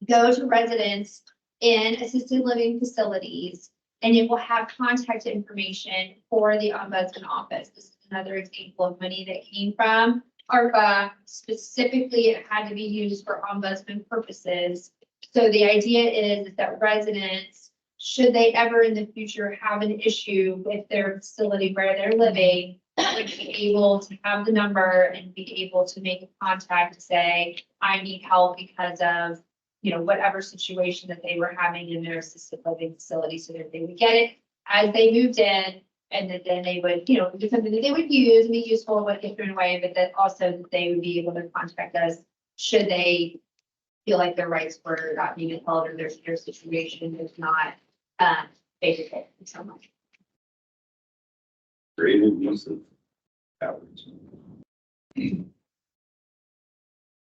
go to residents in assisted living facilities, and it will have contact information for the ombudsman office. This is another example of money that came from ARPA. Specifically, it had to be used for ombudsman purposes. So the idea is that residents, should they ever in the future have an issue with their facility where they're living, would be able to have the number and be able to make a contact to say, I need help because of, whatever situation that they were having in their assisted living facility, so that they would get it as they moved in. And then they would, do something that they would use and be useful with a different way, but that also that they would be able to contact us should they feel like their rights were not being upheld or their situation is not favorable in some way. Creative use of outreach.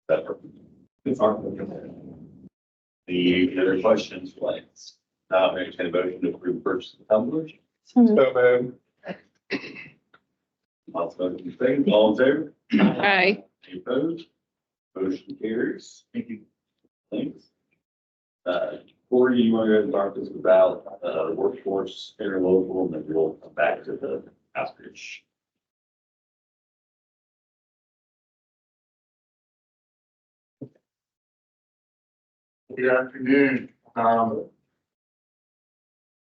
That It's our. the other questions, Lance? Entertain a motion to approve purchase of tumblers. So, man, Lots of motion second, all in favor? Aye. Any opposed? Motion carries. Thank you. Thanks. Corey, you want to go and talk to us about, workforce interlocal, and then we'll come back to the outreach. Good afternoon.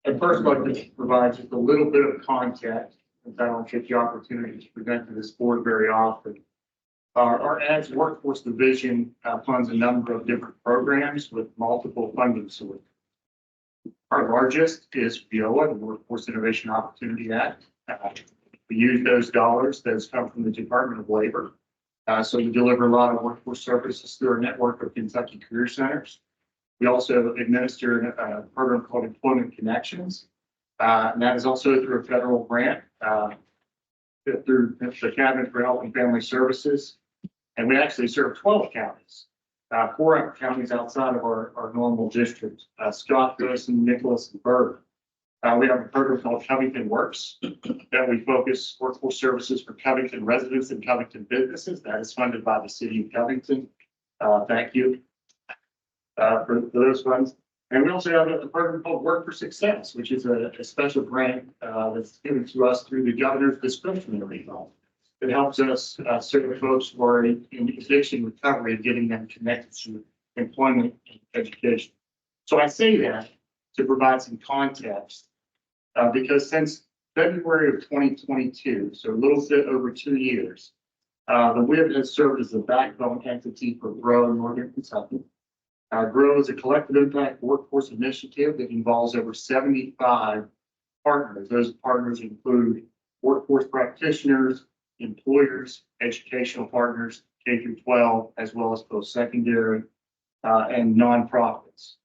And first, I'd like to provide just a little bit of context, since I don't get the opportunity to present to this board very often. Our ads workforce division funds a number of different programs with multiple funding sources. Our largest is WIOA, the Workforce Innovation Opportunity Act. We use those dollars that come from the Department of Labor. So we deliver a lot of workforce services through our network of Kentucky Career Centers. We also administer a program called Employment Connections. And that is also through a federal grant through the Cabinet for Health and Family Services. And we actually serve 12 counties, 4 counties outside of our normal district, Scott, Wilson, Nicholas, and Burr. We have a program called Covington Works that we focus workforce services for Covington residents and Covington businesses. That is funded by the city of Covington. Thank you for those funds. And we also have a program called Work for Success, which is a special grant that's given to us through the governor's discretionary fund. It helps us serve folks who are in addiction recovery and getting them connected to employment and education. So I say that to provide some context because since February of 2022, so a little bit over 2 years, the WIB has served as the backbone entity for GROW in Northern Kentucky. GROW is a collective impact workforce initiative that involves over 75 partners. Those partners include workforce practitioners, employers, educational partners, K through 12, as well as post-secondary and nonprofits.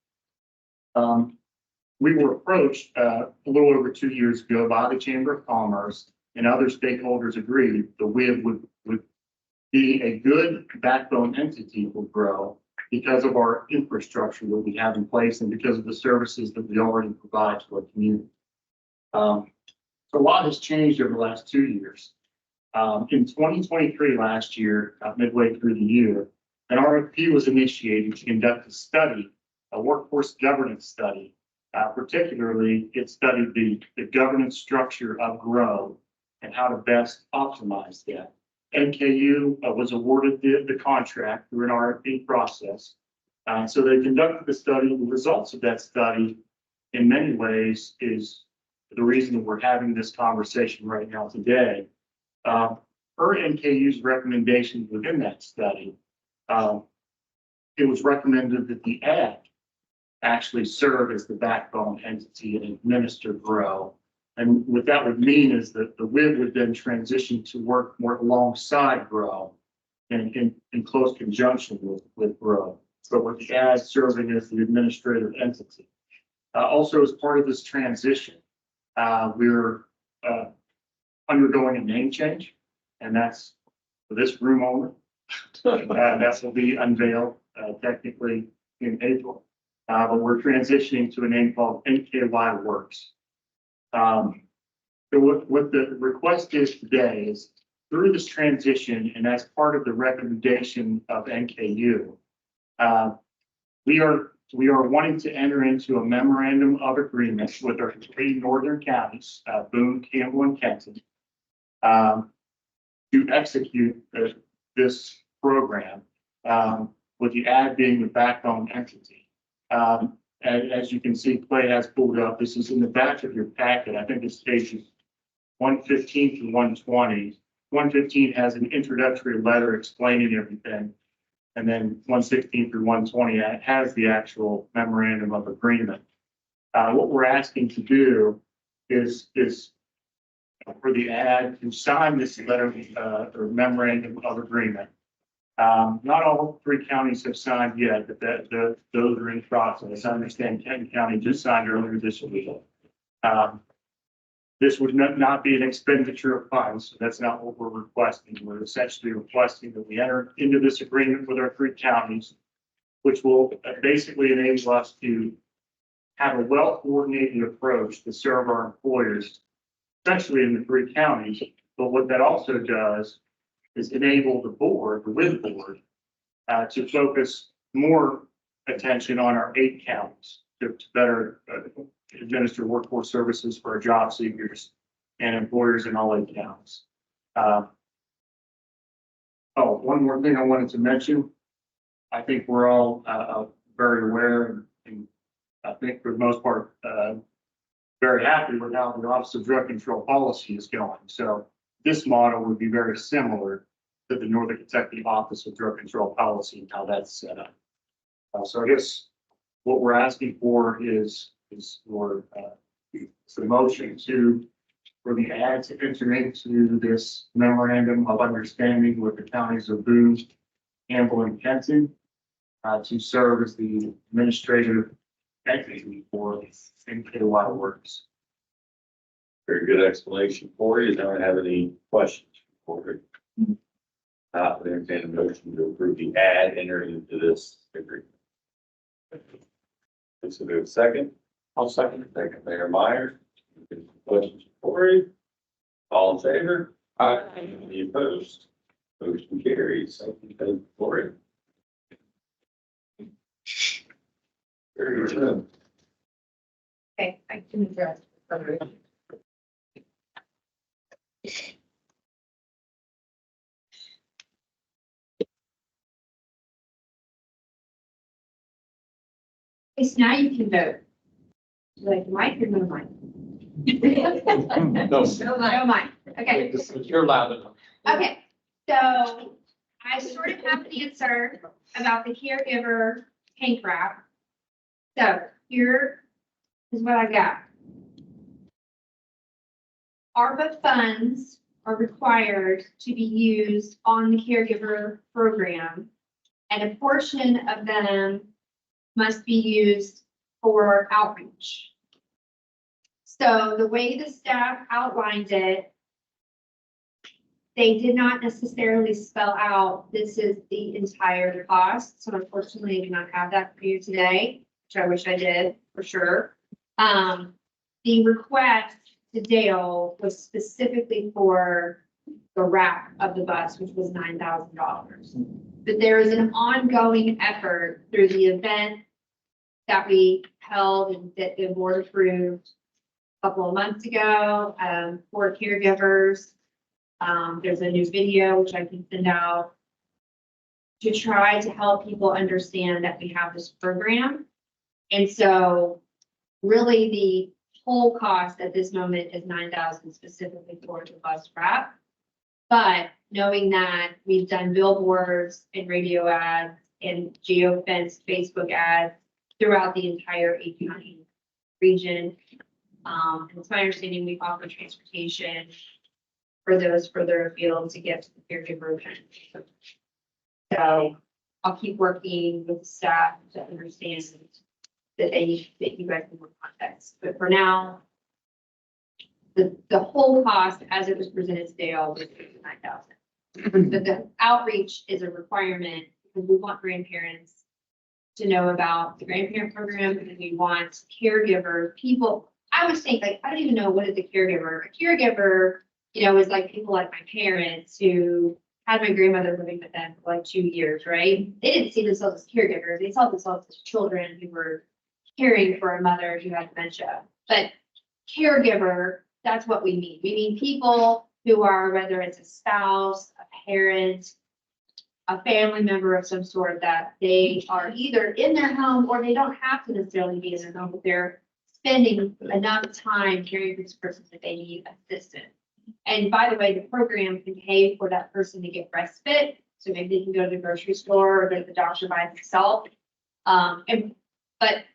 We were approached a little over 2 years ago by the Chamber of Commerce, and other stakeholders agreed the WIB would be a good backbone entity for GROW because of our infrastructure that we have in place and because of the services that we already provide to our community. So a lot has changed over the last 2 years. In 2023, last year, midway through the year, an RFP was initiated to conduct a study, a workforce governance study. Particularly, it studied the governance structure of GROW and how to best optimize that. NKU was awarded the contract through an RFP process. So they conducted the study. The results of that study, in many ways, is the reason that we're having this conversation right now today. Per NKU's recommendations within that study, it was recommended that the AD actually serve as the backbone entity and administer GROW. And what that would mean is that the WIB would then transition to work more alongside GROW and in close conjunction with GROW. So with the AD serving as the administrative entity. Also, as part of this transition, we're undergoing a name change, and that's for this room only. That will be unveiled technically in April. But we're transitioning to a name called NKADD Works. So what the request is today is through this transition, and as part of the recommendation of NKU, we are wanting to enter into a memorandum of agreement with our 3 northern counties, Boone, Campbell, and Kenton, to execute this program, with the AD being the backbone entity. And as you can see, Clay has pulled up, this is in the back of your packet. I think it's pages 115 through 120. 115 has an introductory letter explaining everything. And then 116 through 120 has the actual memorandum of agreement. What we're asking to do is for the AD to sign this letter or memorandum of agreement. Not all 3 counties have signed yet, but those are in process. I understand Kenton County just signed earlier this week. This would not be an expenditure of funds, so that's not what we're requesting. We're essentially requesting that we enter into this agreement with our 3 counties, which will basically enable us to have a well-coordinated approach to serve our employers, especially in the 3 counties. But what that also does is enable the board, the WIB board, to focus more attention on our 8 counties to better administer workforce services for our job seekers and employers in all 8 counties. One more thing I wanted to mention. I think we're all very aware and I think for the most part, very happy with how the Office of Drug Control policy is going. So this model would be very similar to the Northern Kentucky Office of Drug Control Policy and how that's set up. So I guess what we're asking for is for the motion for the add to enter into this memorandum of understanding with the counties of Boone, Campbell, and Kenton to serve as the administrative entity for NKADD Works. Very good explanation for you. Don't have any questions for it. Entertain a motion to approve the add entering into this agreement. So do a second. I'll second. Second, Mayor Meyer. Questions for you? All in favor? Aye. Any opposed? Motion carries. Second for it. Very good. Okay, I can address. Okay, so now you can vote. Like Mike or no Mike? No. No Mike. Okay. You're loud enough. Okay, so I sort of have an answer about the caregiver tank wrap. So here is what I got. ARPA funds are required to be used on the caregiver program, and a portion of them must be used for outreach. So the way the staff outlined it, they did not necessarily spell out this is the entire cost. So unfortunately, I do not have that for you today, which I wish I did for sure. The request to Dale was specifically for the wrap of the bus, which was $9,000. But there is an ongoing effort through the event that we held and that the board approved a couple of months ago for caregivers. There's a new video which I can send out to try to help people understand that we have this program. And so really the whole cost at this moment is $9,000 specifically for the bus wrap. But knowing that we've done billboards and radio ads and geofenced Facebook ads throughout the entire 8-county region. And it's my understanding we offer transportation for those further afield to get to the caregiver event. So I'll keep working with the staff to understand that that you guys need more context. But for now, the whole cost as it was presented today was $9,000. But the outreach is a requirement because we want grandparents to know about the grandparent program, and we want caregiver people. I was thinking, like, I don't even know what is a caregiver. A caregiver, is like people like my parents who had my grandmother living with them for like 2 years, right? They didn't see themselves as caregivers. They saw themselves as children who were caring for a mother who had dementia. But caregiver, that's what we mean. We mean people who are, whether it's a spouse, a parent, a family member of some sort, that they are either in their home or they don't have to necessarily be in their home, but they're spending enough time caring for this person that they need assistance. And by the way, the program can pay for that person to get respite. So maybe they can go to the grocery store or go to the doctor by themselves. But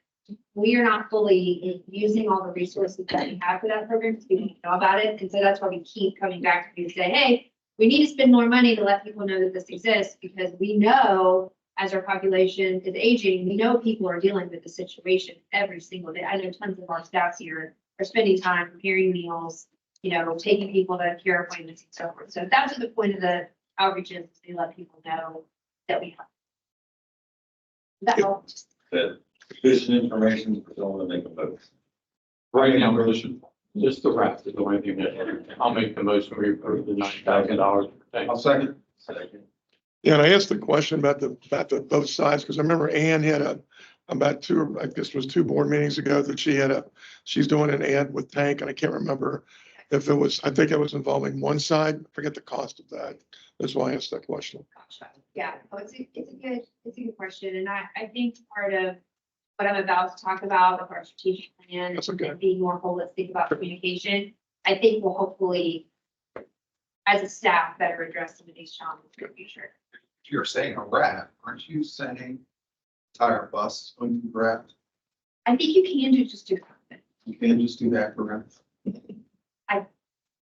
we are not fully using all the resources that we have for that program because we don't know about it. And so that's why we keep coming back to you and say, hey, we need to spend more money to let people know that this exists, because we know as our population is aging, we know people are dealing with the situation every single day. I know tons of our staff here are spending time preparing meals, taking people to care appointments and so forth. So that's what the point of the outreach is, to let people know that we have. That helps. That sufficient information for someone to make a vote. Right now, motion, just the wrap is the only thing that, I'll make the motion, we approve the $9,000. I'll second. Second. Yeah, and I asked the question about the both sides, because I remember Ann had about I guess it was 2 board meetings ago that she's doing an ad with Tank, and I can't remember if it was, I think it was involving one side. I forget the cost of that. That's why I asked that question. Gotcha. Yeah, it's a good question. And I think part of what I'm about to talk about with our strategic plan That's okay. and being more holistic about communication, I think will hopefully as a staff, better address some of these challenges in the future. You're saying a wrap, aren't you saying entire bus going to be wrapped? I think you can just do that. You can just do that for wraps.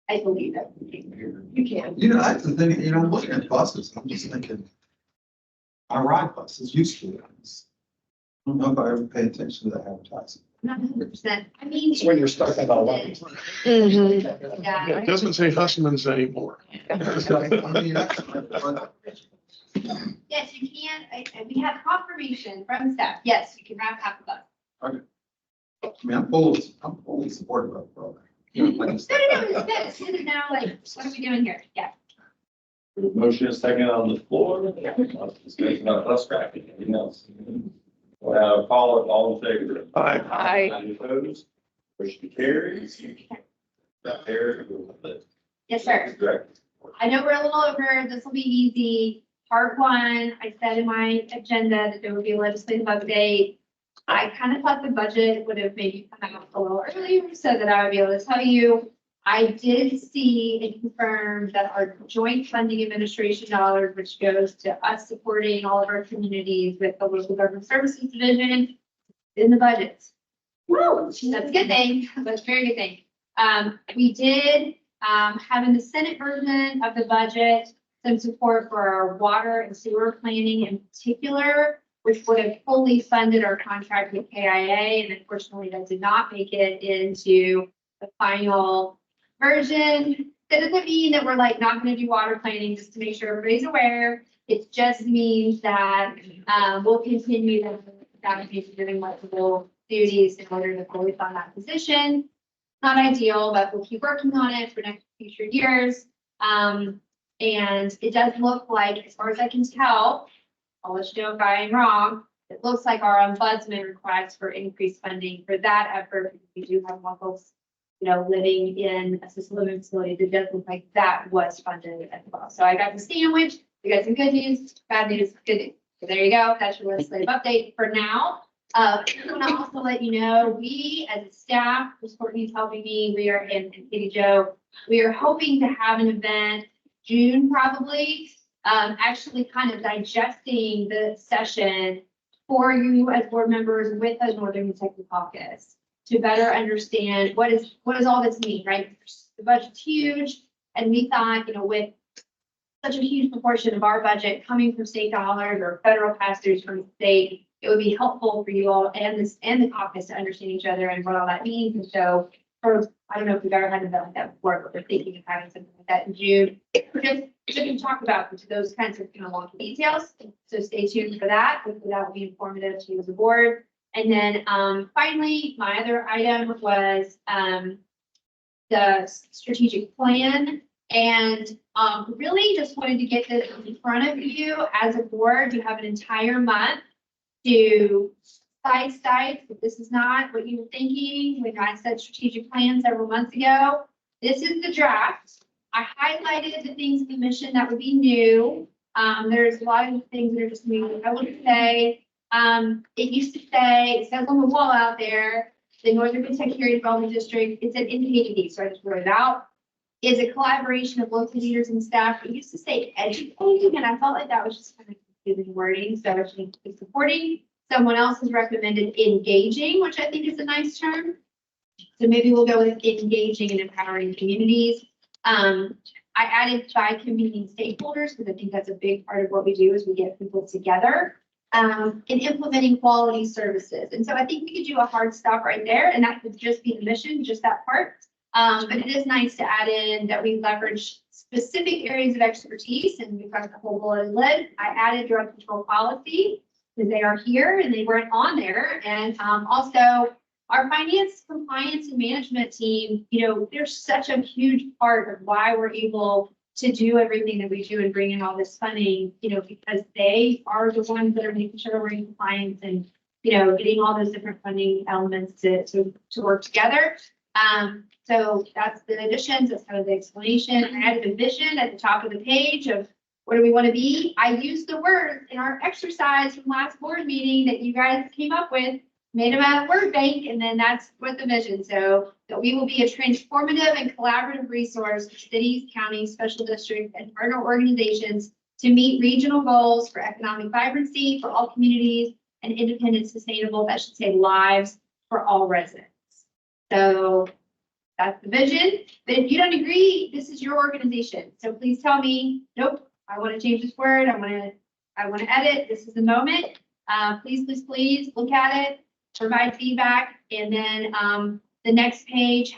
I believe that. You can. You know, that's the thing, you know, I'm looking at buses, I'm just thinking, I ride buses, used to. I don't know if I ever pay attention to the advertising. Not 100%. I mean. It's when you're stuck in a line. Yeah. It doesn't say Hussman's anymore. I mean, Yes, you can. We have confirmation from staff. Yes, you can wrap half the bus. I mean, I'm fully supportive of the program. You know, like I said, No, it's good. This is now like, what are we doing here? Yeah. Motion is second on the floor. Discussion about bus scrapping. Anything else? Call it all in favor. Aye. Any opposed? Motion carries. That there. Yes, sir. Correct. I know we're a little over. This will be easy. Part one, I said in my agenda that there would be a legislative update. I kind of thought the budget would have maybe come out a little earlier so that I would be able to tell you. I did see and confirm that our joint funding administration dollars, which goes to us supporting all of our communities with the local government services division, in the budget. Woo, that's a good thing. That's a very good thing. We did have in the Senate version of the budget some support for our water and sewer planning in particular, which would have fully funded our contract with KIA, and unfortunately that did not make it into the final version. That doesn't mean that we're like not going to do water planning, just to make sure everybody's aware. It just means that we'll continue doing multiple duties in order to fully fund that position. Not ideal, but we'll keep working on it for future years. And it does look like, as far as I can tell, I'll let you know if I am wrong, it looks like our ombudsman requests for increased funding for that effort, because we do have more folks, you know, living in assisted living facilities. It does look like that was funded as well. So I got the sandwich. We got some good news, bad news, good news. So there you go. That's your legislative update for now. I want to also let you know, we as a staff, Ms. Courtney's helping me, we are, and Katie Jo, we are hoping to have an event June probably, actually kind of digesting the session for you as board members with the Northern Kentucky Caucus to better understand what does all this mean, right? The budget's huge, and we thought, you know, with such a huge proportion of our budget coming from state dollars or federal pass-throughs from the state, it would be helpful for you all and the caucus to understand each other and what all that means. And so, I don't know if we've ever had an event like that before, but we're thinking of having something like that in June. Just to talk about those kinds of wonky details. So stay tuned for that. Hopefully that will be informative to you as a board. And then finally, my other item was the strategic plan. And really just wanted to get this in front of you as a board. You have an entire month to cite sites. If this is not what you were thinking when I said strategic plan several months ago, this is the draft. I highlighted the things in the mission that would be new. There's a lot of things that are just new. I would say, it used to say, it says on the wall out there, the Northern Kentucky Area Development District, it's an NKADD, so I just wrote it out, is a collaboration of local leaders and staff. It used to say educating, and I felt like that was just kind of confusing wording, so I should be supporting. Someone else has recommended engaging, which I think is a nice term. So maybe we'll go with engaging and empowering communities. I added by convening stakeholders, because I think that's a big part of what we do is we get people together and implementing quality services. And so I think we could do a hard stop right there, and that could just be the mission, just that part. But it is nice to add in that we leverage specific areas of expertise, and we've got the whole bullet lid. I added drug control policy because they are here and they weren't on there. And also our finance, compliance, and management team, you know, they're such a huge part of why we're able to do everything that we do and bring in all this funding, you know, because they are the ones that are making sure we're in compliance and, you know, getting all those different funding elements to work together. So that's the additions, that's kind of the explanation. I added a vision at the top of the page of what do we want to be. I used the word in our exercise from last board meeting that you guys came up with. made them out of word bank, and then that's what the vision. So that we will be a transformative and collaborative resource for cities, counties, special districts, and partner organizations to meet regional goals for economic vibrancy for all communities and independent, sustainable, that should say, lives for all residents. So that's the vision. But if you don't agree, this is your organization. So please tell me, nope, I want to change this word. I want to edit. This is the moment. Please look at it, provide feedback. And then the next page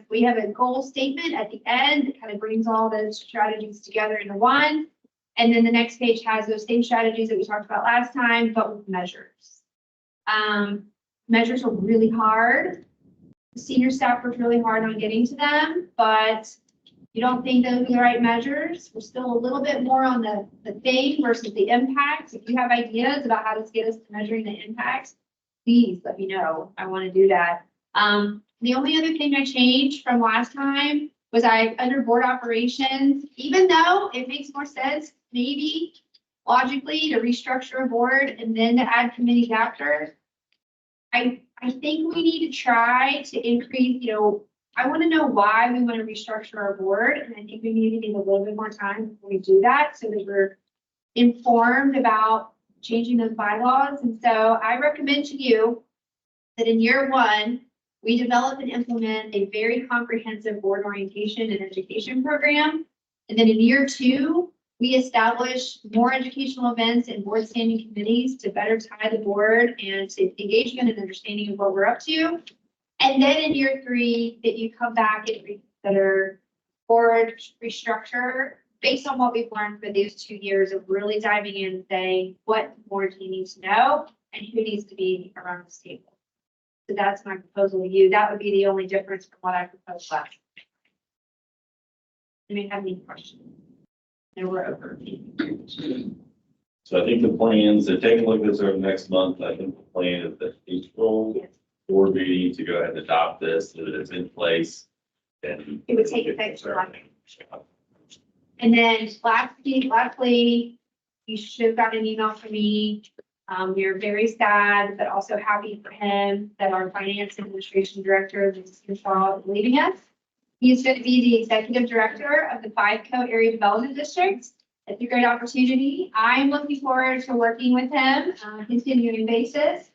we have a goal statement at the end that kind of brings all those strategies together into one. And then the next page has those same strategies that we talked about last time, but with measures. Measures are really hard. The senior staff worked really hard on getting to them, but you don't think those are the right measures. We're still a little bit more on the thing versus the impact. If you have ideas about how to get us to measuring the impact, please let me know. I want to do that. The only other thing I changed from last time was under board operations, even though it makes more sense, maybe logically, to restructure a board and then to add committees after. I think we need to try to increase, I want to know why we want to restructure our board. And I think we need a little bit more time before we do that so that we're informed about changing those bylaws. And so I recommend to you that in year one, we develop and implement a very comprehensive board orientation and education program. And then in year two, we establish more educational events and board standing committees to better tie the board and to engagement and understanding of what we're up to. And then in year three, that you come back and reconsider board restructure based on what we've learned for these 2 years of really diving in and saying, what more do you need to know and who needs to be around this table? So that's my proposal to you. That would be the only difference from what I proposed last. You may have any questions. And we're over. So I think the plans, to take a look at this over next month, I think the plan is that April board meeting to go ahead and adopt this, so that it's in place. And It would take effect July. And then lastly, you should have got an email from me. We are very sad, but also happy for him that our finance and administration director, Mr. Shaw, is leaving us. He's going to be the executive director of the 5Co Area Development District. It's a great opportunity. I'm looking forward to working with him on a continuing basis.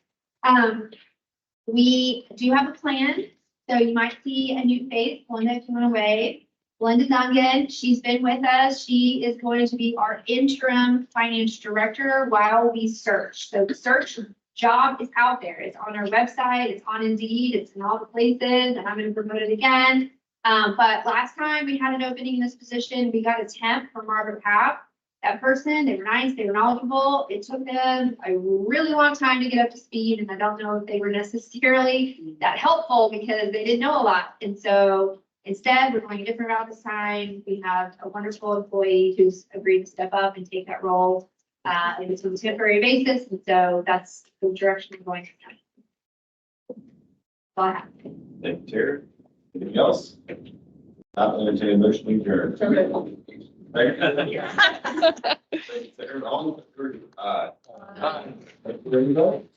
We do have a plan, so you might see a new face, Linda, if you want to wave. Linda Dungan, she's been with us. She is going to be our interim finance director while we search. So the search job is out there. It's on our website. It's on Indeed. It's in all the places, and I'm going to promote it again. But last time we had an opening in this position, we got a temp from Margaret Papp. That person, they were nice, they were knowledgeable. It took them a really long time to get up to speed, and I don't know if they were necessarily that helpful because they didn't know a lot. And so instead, we're going a different route this time. We have a wonderful employee who's agreed to step up and take that role. And it's on a temporary basis, and so that's the direction we're going. That's all I have. thank you, Terry. Anything else? Not entertain a motion to adjourn. Thank you, Sarah. All in favor? Aye. Thank you, everybody.